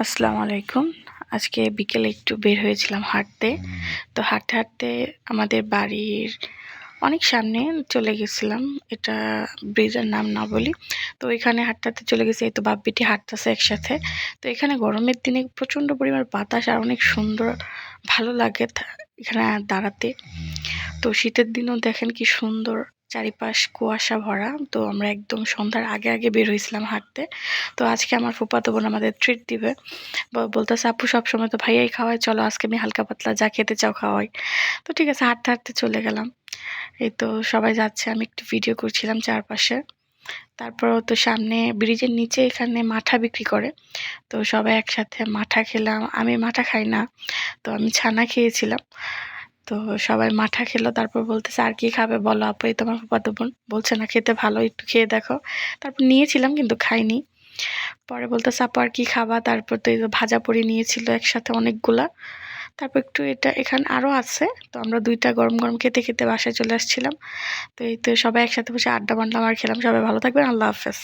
আসসালামু আলাইকুম। আজকে বিকেলে একটু বের হয়েছিলাম হাঁটতে। তো হাঁটতে, হাঁটতে আমাদের বাড়ির অনেক সামনে চলে গেছিলাম। এটা ব্রিজের নাম না বলি। তো এখানে হাঁটতে, হাঁটতে চলে গেছি। এই তো বাপ-বেটি হাঁটতেছে একসাথে। তো এখানে গরমের দিনে প্রচণ্ড পরিমাণ বাতাস আর অনেক সুন্দর ভালো লাগে এখানে দাঁড়াতে। তো শীতের দিনেও দেখেন কি সুন্দর চারিপাশ কুয়াশা ভরা। তো আমরা একদম সন্ধ্যার আগে আগে বের হয়েছিলাম হাঁটতে। তো আজকে আমার ফুফাতো বোন আমাদের ট্রিট দিবে। বলতেছে আপু সবসময় তো ভাইয়াই খাওয়াই, চলো আজকে আমি হালকা পাতলা যা খেতে চাও খাওয়াই। তো ঠিক আছে, হাঁটতে হাঁটতে চলে গেলাম। এই তো সবাই যাচ্ছে, আমি একটু ভিডিও করছিলাম চারপাশে। তারপরও তো সামনে ব্রিজের নিচে এখানে মাঠা বিক্রি করে। তো সবাই একসাথে মাঠা খেলাম। আমি মাঠা খাই না, তো আমি ছানা খেয়েছিলাম। তো সবাই মাঠা খেলো। তারপর বলতেছে আর কি খাবে বলো আপু, এই তোমার ফুফাতো বোন বলছে না খেতে ভালো, একটু খেয়ে দেখো। তারপর নিয়েছিলাম কিন্তু খাইনি। পরে বলতেছে আপু আর কি খাবা, তারপর তো এই যে ভাজা পুরি নিয়েছিল একসাথে অনেকগুলা। তারপর একটু এটা এখানে আরও আছে। তো আমরা দুইটা গরম গরম খেতে খেতে বাসায় চলে আসছিলাম। তো এই তো সবাই একসাথে বসে আড্ডা মারলাম আর খেলাম। সবাই ভালো থাকবেন, আল্লাহ হাফেজ।